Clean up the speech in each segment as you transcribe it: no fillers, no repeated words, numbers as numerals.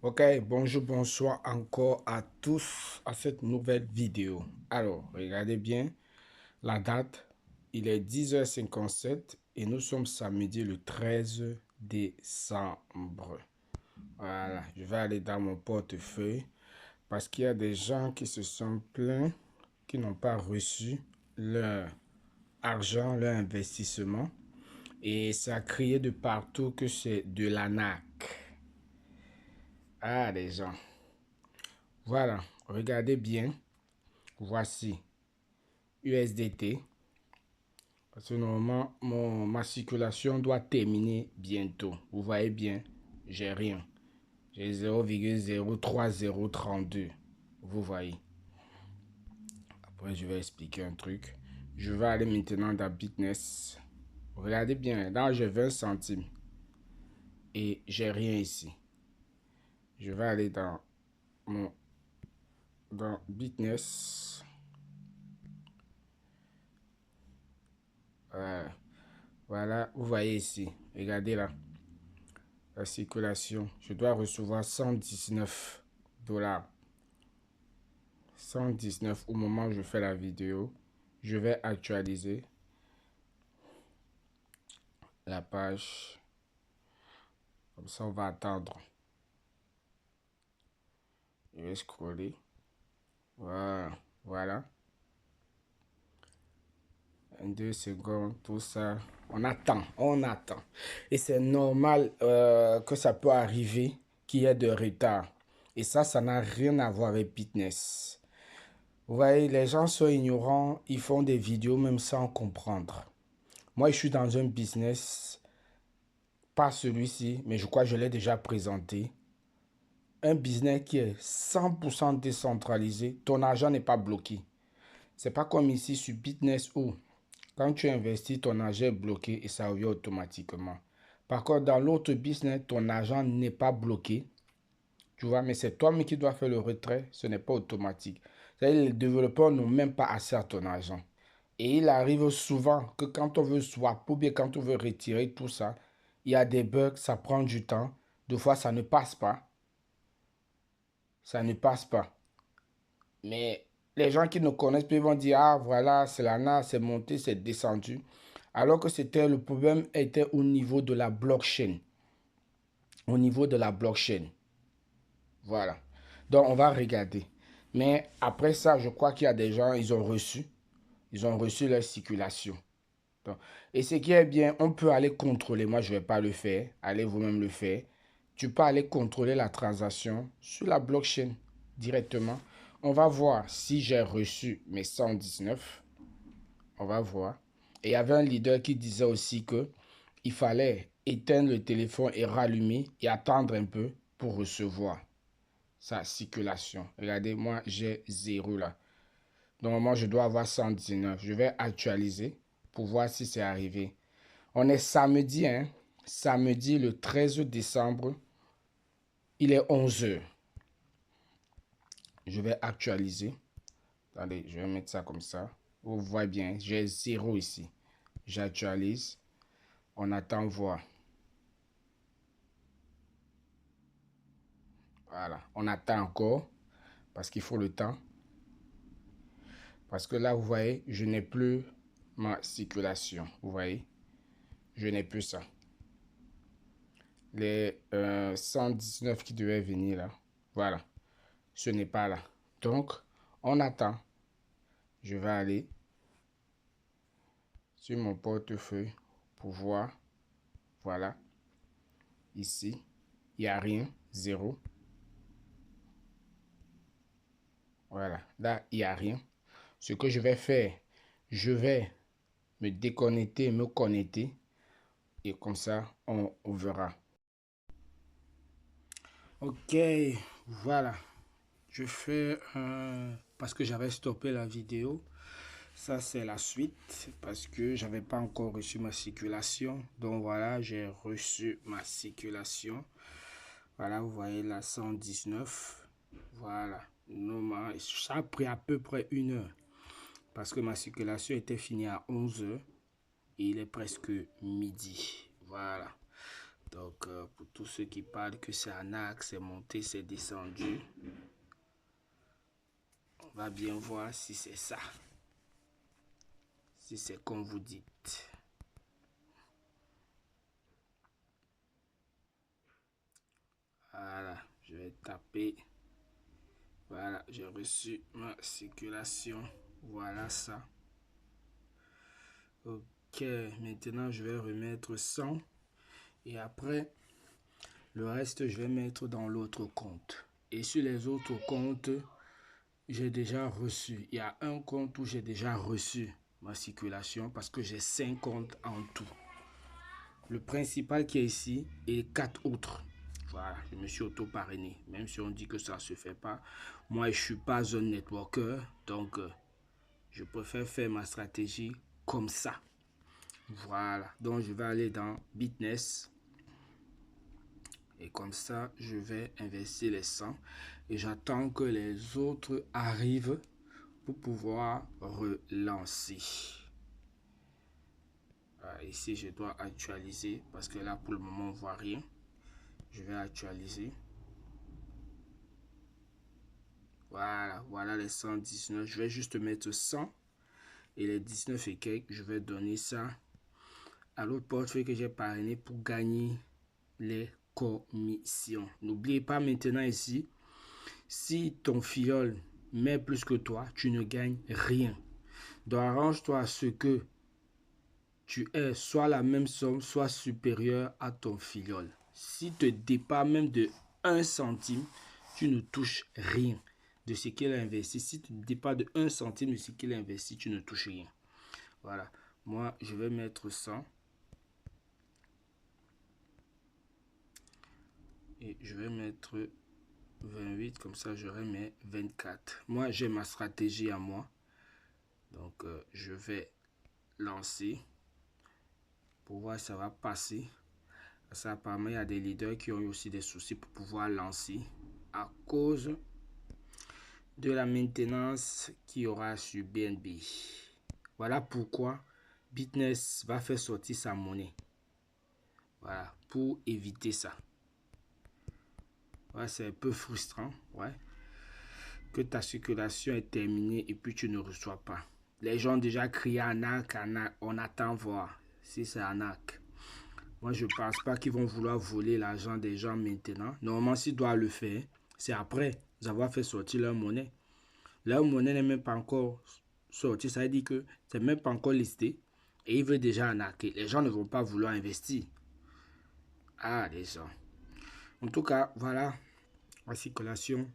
Ok, bonjour, bonsoir encore à tous à cette nouvelle vidéo. Alors, regardez bien la date. Il est 10h57 et nous sommes samedi le 13 décembre. Voilà, je vais aller dans mon portefeuille parce qu'il y a des gens qui se sont plaints qui n'ont pas reçu leur argent, leur investissement. Et ça a crié de partout que c'est de l'arnaque. Ah, les gens. Voilà, regardez bien. Voici USDT. Parce que normalement, ma circulation doit terminer bientôt. Vous voyez bien, j'ai rien. J'ai 0,03032. Vous voyez. Après, je vais expliquer un truc. Je vais aller maintenant dans Bitness. Regardez bien, là j'ai 20 centimes. Et j'ai rien ici. Je vais aller dans Bitness. Voilà, vous voyez ici. Regardez là. La circulation. Je dois recevoir 119 dollars. 119 au moment où je fais la vidéo. Je vais actualiser la page. Comme ça, on va attendre. Je vais scroller. Voilà. Voilà. 2 secondes, tout ça. On attend, on attend. Et c'est normal que ça peut arriver qu'il y ait de retard. Et ça n'a rien à voir avec Fitness. Vous voyez, les gens sont ignorants, ils font des vidéos même sans comprendre. Moi, je suis dans un business, pas celui-ci, mais je crois que je l'ai déjà présenté. Un business qui est 100% décentralisé, ton argent n'est pas bloqué. C'est pas comme ici sur Bitness où quand tu investis, ton argent est bloqué et ça revient automatiquement. Par contre, dans l'autre business, ton argent n'est pas bloqué. Tu vois, mais c'est toi-même qui dois faire le retrait. Ce n'est pas automatique. C'est-à-dire les développeurs n'ont même pas accès à ton argent. Et il arrive souvent que quand on veut swap ou bien quand on veut retirer tout ça, il y a des bugs, ça prend du temps. Des fois, ça ne passe pas. Ça ne passe pas. Mais les gens qui ne connaissent pas, ils vont dire, ah voilà, c'est la NAS, c'est monté, c'est descendu. Alors que le problème était au niveau de la blockchain. Au niveau de la blockchain. Voilà. Donc, on va regarder. Mais après ça, je crois qu'il y a des gens, ils ont reçu. Ils ont reçu leur circulation. Donc, et ce qui est bien, on peut aller contrôler. Moi, je ne vais pas le faire. Allez vous-même le faire. Tu peux aller contrôler la transaction sur la blockchain directement. On va voir si j'ai reçu mes 119. On va voir. Et il y avait un leader qui disait aussi que il fallait éteindre le téléphone et rallumer et attendre un peu pour recevoir sa circulation. Regardez, moi, j'ai 0 là. Normalement, je dois avoir 119. Je vais actualiser pour voir si c'est arrivé. On est samedi, hein? Samedi le 13 décembre. Il est 11 heures. Je vais actualiser. Attendez, je vais mettre ça comme ça. Vous voyez bien, j'ai 0 ici. J'actualise. On attend voir. Voilà. On attend encore parce qu'il faut le temps. Parce que là, vous voyez, je n'ai plus ma circulation. Vous voyez, je n'ai plus ça. Les 119 qui devaient venir là. Voilà. Ce n'est pas là. Donc, on attend. Je vais aller sur mon portefeuille pour voir. Voilà. Ici, il n'y a rien. 0. Voilà. Là, il n'y a rien. Ce que je vais faire, je vais me déconnecter, me connecter. Et comme ça, on verra. Ok, voilà. Je fais parce que j'avais stoppé la vidéo. Ça, c'est la suite parce que j'avais pas encore reçu ma circulation. Donc voilà, j'ai reçu ma circulation. Voilà, vous voyez la 119. Voilà. Normal. Ça a pris à peu près 1 heure parce que ma circulation était finie à 11 heures et il est presque midi. Voilà. Donc, pour tous ceux qui parlent que c'est arnaque, c'est monté, c'est descendu, on va bien voir si c'est ça. Si c'est comme vous dites. Voilà, je vais taper. Voilà, j'ai reçu ma circulation. Voilà ça. Ok, maintenant je vais remettre 100. Et après, le reste, je vais mettre dans l'autre compte. Et sur les autres comptes, j'ai déjà reçu. Il y a un compte où j'ai déjà reçu ma circulation parce que j'ai 5 comptes en tout. Le principal qui est ici et 4 autres. Voilà, je me suis auto-parrainé. Même si on dit que ça ne se fait pas. Moi, je ne suis pas un networker. Donc, je préfère faire ma stratégie comme ça. Voilà. Donc, je vais aller dans Bitness. Et comme ça, je vais investir les 100. Et j'attends que les autres arrivent pour pouvoir relancer. Voilà, ici, je dois actualiser parce que là, pour le moment, on ne voit rien. Je vais actualiser. Voilà, voilà les 119. Je vais juste mettre 100. Et les 19 et quelques, je vais donner ça à l'autre portefeuille que j'ai parrainé pour gagner les commissions. N'oubliez pas maintenant ici, si ton filleul met plus que toi, tu ne gagnes rien. Donc arrange-toi à ce que tu aies soit la même somme, soit supérieure à ton filleul. Si te dépasse même de 1 centime, tu ne touches rien de ce qu'il a investi. Si tu te dépasses de 1 centime de ce qu'il a investi, tu ne touches rien. Voilà. Moi, je vais mettre 100. Et je vais mettre 28. Comme ça, j'aurai mes 24. Moi, j'ai ma stratégie à moi. Donc, je vais lancer. Pour voir si ça va passer. Ça, apparemment, il y a des leaders qui ont eu aussi des soucis pour pouvoir lancer. À cause de la maintenance qu'il y aura sur BNB. Voilà pourquoi Bitness va faire sortir sa monnaie. Voilà, pour éviter ça. Ouais, c'est un peu frustrant, ouais. Que ta circulation est terminée et puis tu ne reçois pas. Les gens ont déjà crié arnaque, on attend voir si c'est arnaque. Moi, je ne pense pas qu'ils vont vouloir voler l'argent des gens maintenant. Normalement, s'ils doivent le faire, c'est après avoir fait sortir leur monnaie. Leur monnaie n'est même pas encore sortie. Ça veut dire que c'est même pas encore listé. Et ils veulent déjà arnaquer. Les gens ne vont pas vouloir investir. Ah, les gens. En tout cas, voilà la circulation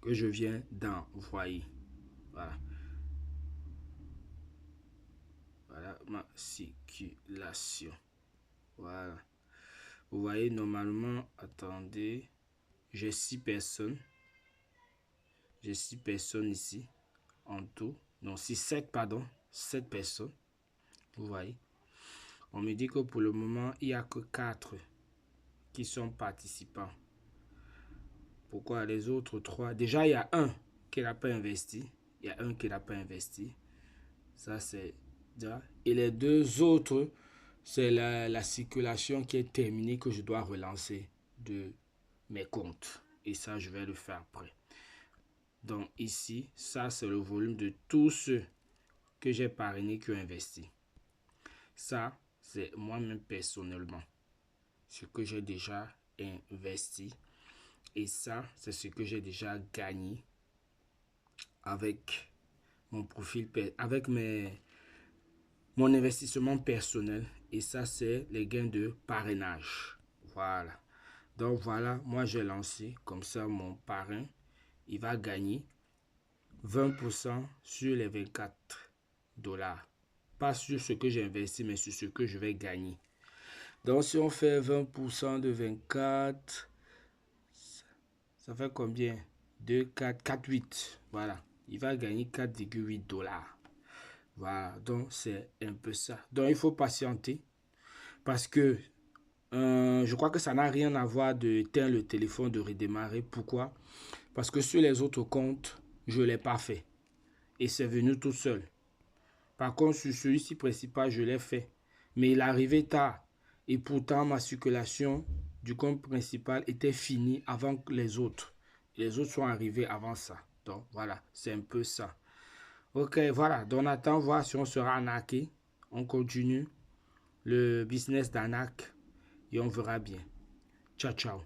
que je viens d'envoyer. Voilà. Voilà ma circulation. Voilà. Vous voyez, normalement, attendez, j'ai 6 personnes. J'ai 6 personnes ici, en tout. Non, 7, pardon. 7 personnes. Vous voyez. On me dit que pour le moment, il n'y a que 4 qui sont participants. Pourquoi les autres 3? Déjà, il y a un qui n'a pas investi. Il y a un qui n'a pas investi. Ça, c'est déjà. Et les 2 autres, c'est la circulation qui est terminée que je dois relancer de mes comptes. Et ça, je vais le faire après. Donc ici, ça, c'est le volume de tous ceux que j'ai parrainé qui ont investi. Ça, c'est moi-même personnellement. Ce que j'ai déjà investi. Et ça, c'est ce que j'ai déjà gagné avec mon profil, avec mon investissement personnel. Et ça, c'est les gains de parrainage. Voilà. Donc voilà, moi j'ai lancé comme ça mon parrain. Il va gagner 20% sur les 24 dollars. Pas sur ce que j'ai investi, mais sur ce que je vais gagner. Donc si on fait 20% de 24, ça fait combien? 2, 4, 4, 8. Voilà. Il va gagner 4,8 dollars. Voilà. Donc c'est un peu ça. Donc il faut patienter. Parce que je crois que ça n'a rien à voir d'éteindre le téléphone, de redémarrer. Pourquoi? Parce que sur les autres comptes, je ne l'ai pas fait. Et c'est venu tout seul. Par contre, sur celui-ci principal, je l'ai fait. Mais il est arrivé tard. Et pourtant, ma circulation du compte principal était finie avant que les autres. Les autres sont arrivés avant ça. Donc voilà, c'est un peu ça. Ok, voilà. Donc on attend voir si on sera arnaqué. On continue le business d'arnaque et on verra bien. Ciao, ciao.